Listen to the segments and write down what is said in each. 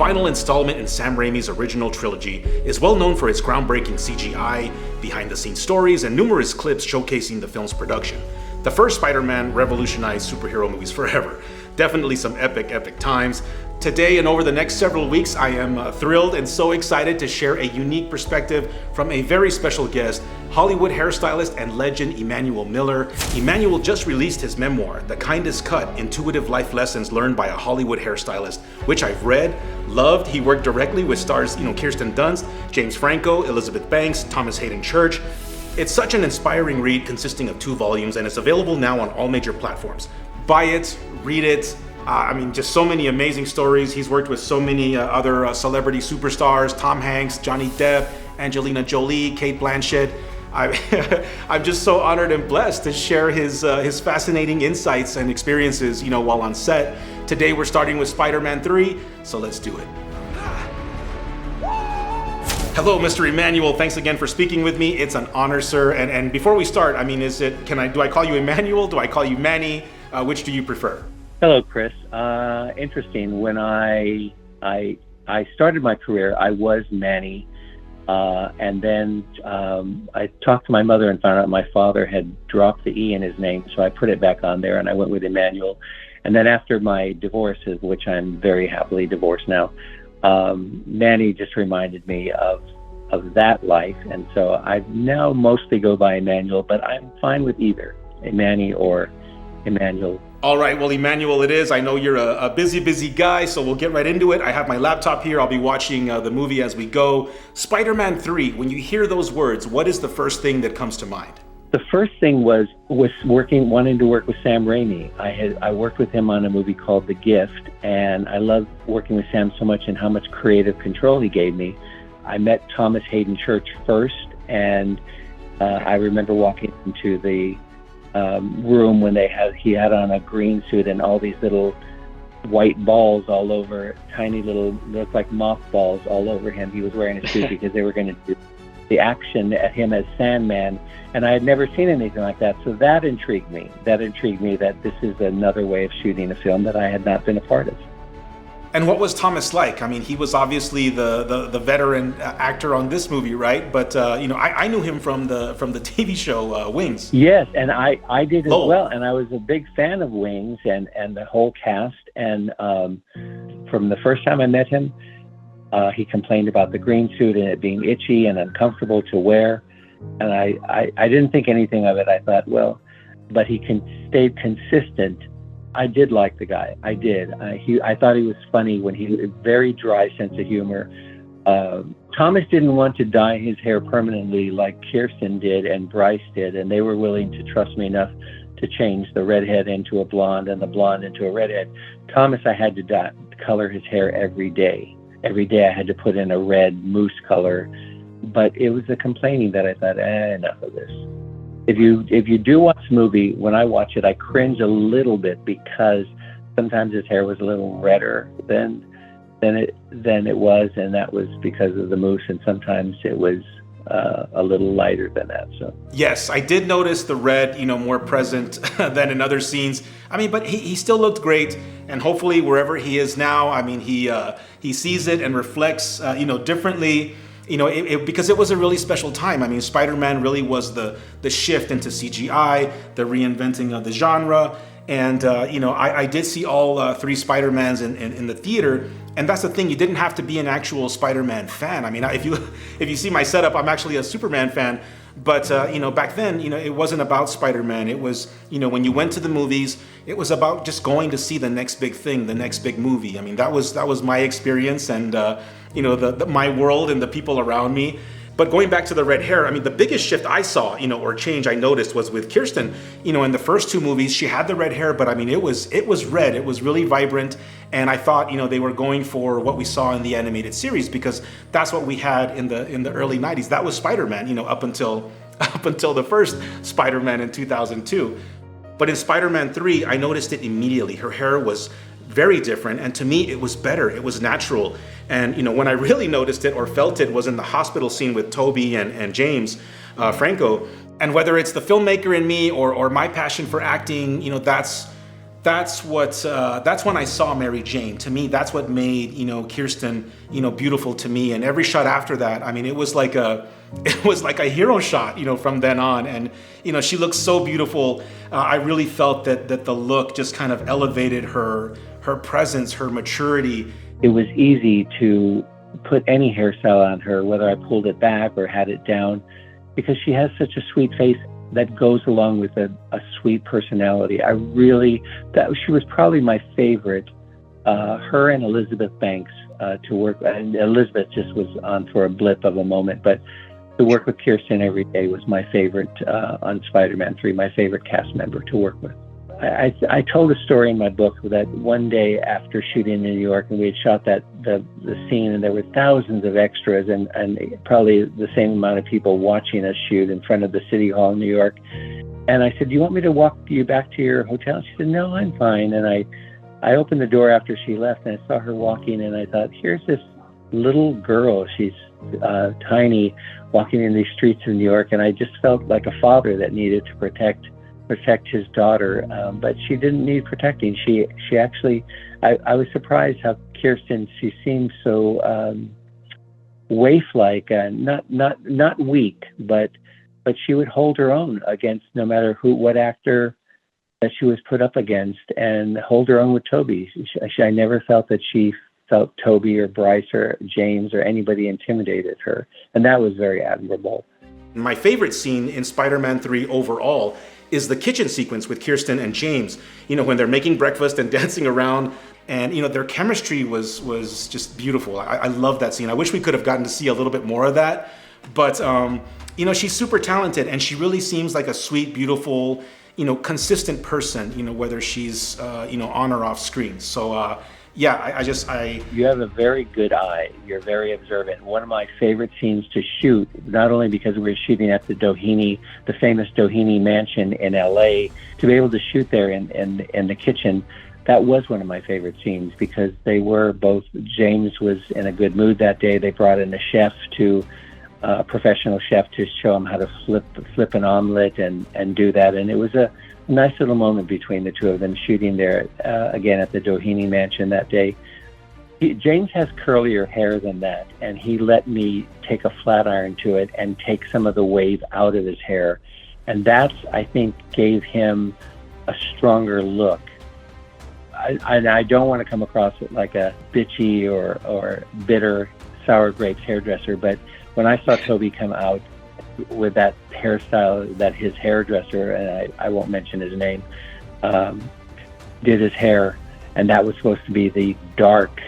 final installment in Sam Raimi's original trilogy, is well known for its groundbreaking CGI, behind-the-scenes stories, and numerous clips showcasing the film's production. The first Spider-Man revolutionized superhero movies forever. Definitely some epic times. Today and over the next several weeks, I am thrilled and so excited to share a unique perspective from a very special guest, Hollywood hairstylist and legend Emmanuel Miller. Emmanuel just released his memoir, The Kindest Cut: Intuitive Life Lessons Learned by a Hollywood Hairstylist, which I've read, loved. He worked directly with stars, Kirsten Dunst, James Franco, Elizabeth Banks, Thomas Hayden Church. It's such an inspiring read consisting of 2 volumes, and it's available now on all major platforms. Buy it, read it. Just so many amazing stories. He's worked with so many other celebrity superstars: Tom Hanks, Johnny Depp, Angelina Jolie, Cate Blanchett. I'm just so honored and blessed to share his fascinating insights and experiences, while on set. Today we're starting with Spider-Man 3, so let's do it. Hello, Mr. Emmanuel. Thanks again for speaking with me. It's an honor, sir. And before we start, do I call you Emmanuel? Do I call you Manny? Which do you prefer? Hello, Chris. Interesting. When I started my career, I was Manny, and then I talked to my mother and found out my father had dropped the E in his name, so I put it back on there, and I went with Emmanuel. And then after my divorce, which I'm very happily divorced now, Manny just reminded me of that life, and so I now mostly go by Emmanuel, but I'm fine with either Manny or Emmanuel. All right, well, Emmanuel, it is. I know you're a busy guy, so we'll get right into it. I have my laptop here. I'll be watching the movie as we go. Spider-Man 3, when you hear those words, what is the first thing that comes to mind? The first thing was wanting to work with Sam Raimi. I worked with him on a movie called The Gift, and I loved working with Sam so much and how much creative control he gave me. I met Thomas Hayden Church first, and I remember walking into the room when he had on a green suit and all these little white balls all over, tiny little, looked like mothballs all over him. He was wearing a suit because they were going to do the action at him as Sandman, and I had never seen anything like that. So that intrigued me. That this is another way of shooting a film that I had not been a part of. And what was Thomas like? He was obviously the veteran actor on this movie, right? But I knew him from the TV show Wings. Yes, and I did as well. And I was a big fan of Wings and the whole cast. And from the first time I met him, he complained about the green suit and it being itchy and uncomfortable to wear. And I didn't think anything of it. I thought, well, but he stayed consistent. I did like the guy. I did. I thought he was funny when he very dry sense of humor. Thomas didn't want to dye his hair permanently like Kirsten did and Bryce did, and they were willing to trust me enough to change the redhead into a blonde and the blonde into a redhead. Thomas, I had to color his hair every day. Every day I had to put in a red mousse color, but it was the complaining that I thought, enough of this. If you do watch the movie, when I watch it, I cringe a little bit because sometimes his hair was a little redder than it was, and that was because of the mousse, and sometimes it was a little lighter than that. So yes, I did notice the red, more present than in other scenes. But he still looked great, and hopefully wherever he is now, he sees it and reflects, differently. Because it was a really special time. Spider-Man really was the shift into CGI, the reinventing of the genre. And, I did see all 3 Spider-Mans in the theater. And that's the thing, you didn't have to be an actual Spider-Man fan. If you see my setup, I'm actually a Superman fan. But, back then, it wasn't about Spider-Man. It was, when you went to the movies, it was about just going to see the next big thing, the next big movie. That was my experience and, my world and the people around me. But going back to the red hair, the biggest shift I saw, or change I noticed was with Kirsten. In the first 2 movies, she had the red hair, but it was red. It was really vibrant. And I thought, they were going for what we saw in the animated series, because that's what we had in the early 90s. That was Spider-Man, up until the first Spider-Man in 2002. But in Spider-Man 3, I noticed it immediately. Her hair was very different, and to me it was better. It was natural. And when I really noticed it or felt it was in the hospital scene with Toby and James Franco. And whether it's the filmmaker in me or my passion for acting, that's that's when I saw Mary Jane. To me, that's what made, Kirsten, beautiful to me. And every shot after that, I mean, it was like a hero shot, from then on. And, she looks so beautiful. I really felt that the look just kind of elevated her presence, her maturity. It was easy to put any hairstyle on her, whether I pulled it back or had it down, because she has such a sweet face that goes along with a sweet personality. She was probably my favorite, her and Elizabeth Banks to work, and Elizabeth just was on for a blip of a moment, but to work with Kirsten every day was my favorite on Spider-Man 3, my favorite cast member to work with. I told a story in my book that one day after shooting in New York, and we had shot the scene, and there were thousands of extras and probably the same amount of people watching us shoot in front of the City Hall in New York. And I said, "Do you want me to walk you back to your hotel?" She said, "No, I'm fine." And I opened the door after she left, and I saw her walking, and I thought, here's this little girl. She's tiny, walking in these streets of New York, and I just felt like a father that needed to protect his daughter, but she didn't need protecting. She actually, I was surprised how Kirsten, she seemed so waif-like, not weak, but she would hold her own against no matter what actor that she was put up against, and hold her own with Toby. I never felt that she felt Toby or Bryce or James or anybody intimidated her, and that was very admirable. My favorite scene in Spider-Man 3 overall is the kitchen sequence with Kirsten and James, when they're making breakfast and dancing around, and their chemistry was just beautiful. I love that scene. I wish we could have gotten to see a little bit more of that, but she's super talented, and she really seems like a sweet, beautiful, consistent person, whether she's on or off screen. So yeah, You have a very good eye. You're very observant. One of my favorite scenes to shoot, not only because we were shooting at the famous Doheny mansion in LA, to be able to shoot there in the kitchen, that was one of my favorite scenes, because they were both, James was in a good mood that day. They brought in a professional chef to show him how to flip an omelet and do that. And it was a nice little moment between the two of them shooting there again at the Doheny mansion that day. James has curlier hair than that, and he let me take a flat iron to it and take some of the wave out of his hair. And that, I think, gave him a stronger look. I don't want to come across like a bitchy or bitter sour grapes hairdresser, but when I saw Toby come out with that hairstyle that his hairdresser, and I won't mention his name, did his hair, and that was supposed to be the dark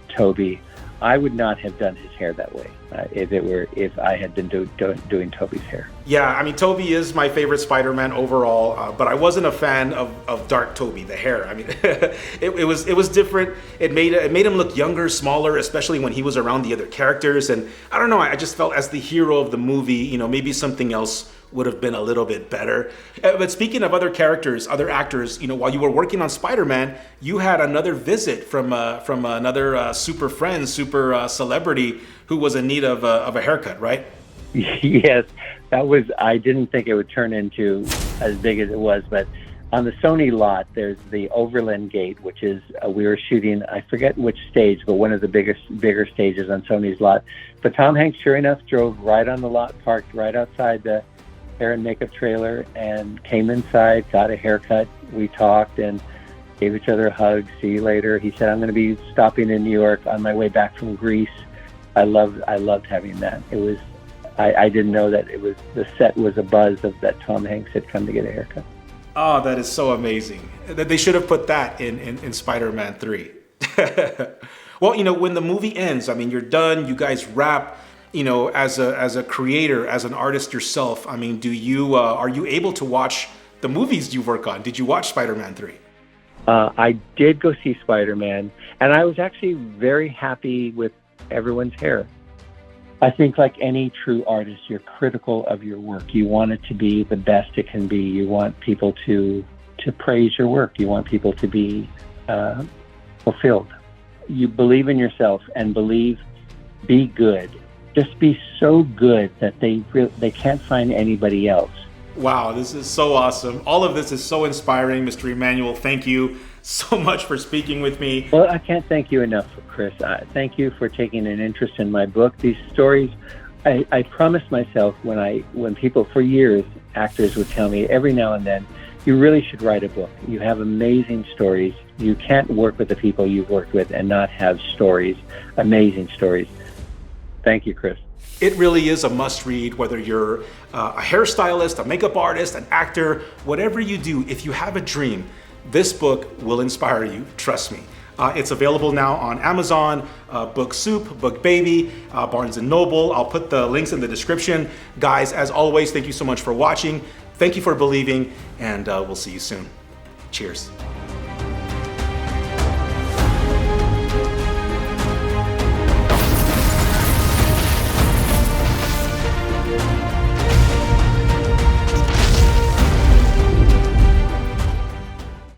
Toby, I would not have done his hair that way if I had been doing Toby's hair. Yeah, I mean, Toby is my favorite Spider-Man overall, but I wasn't a fan of dark Toby, the hair. I mean, it was different. It made him look younger, smaller, especially when he was around the other characters. And I don't know, I just felt as the hero of the movie, maybe something else would have been a little bit better. But speaking of other characters, other actors, while you were working on Spider-Man, you had another visit from another super friend, super celebrity who was in need of a haircut, right? Yes, I didn't think it would turn into as big as it was, but on the Sony lot, there's the Overland Gate, which is, we were shooting, I forget which stage, but one of the bigger stages on Sony's lot. But Tom Hanks, sure enough, drove right on the lot, parked right outside the hair and makeup trailer, and came inside, got a haircut. We talked and gave each other a hug. See you later. He said, "I'm going to be stopping in New York on my way back from Greece." I loved having that. It was, I didn't know that the set was abuzz of that Tom Hanks had come to get a haircut. Oh, that is so amazing. They should have put that in Spider-Man 3. Well, when the movie ends, I mean, you're done, you guys wrap, as a creator, as an artist yourself, I mean, are you able to watch the movies you work on? Did you watch Spider-Man 3? I did go see Spider-Man, and I was actually very happy with everyone's hair. I think like any true artist, you're critical of your work. You want it to be the best it can be. You want people to praise your work. You want people to be fulfilled. You believe in yourself and be good. Just be so good that they can't find anybody else Wow, this is so awesome. All of this is so inspiring, Mr. Emmanuel. Thank you so much for speaking with me. Well, I can't thank you enough, Chris. Thank you for taking an interest in my book. These stories, I promised myself when people for years, actors would tell me every now and then, you really should write a book. You have amazing stories. You can't work with the people you've worked with and not have stories, amazing stories. Thank you, Chris. It really is a must-read, whether you're a hairstylist, a makeup artist, an actor, whatever you do. If you have a dream, this book will inspire you, trust me. It's available now on Amazon, Book Soup, Book Baby, Barnes & Noble. I'll put the links in the description. Guys, as always, thank you so much for watching. Thank you for believing, and we'll see you soon. Cheers.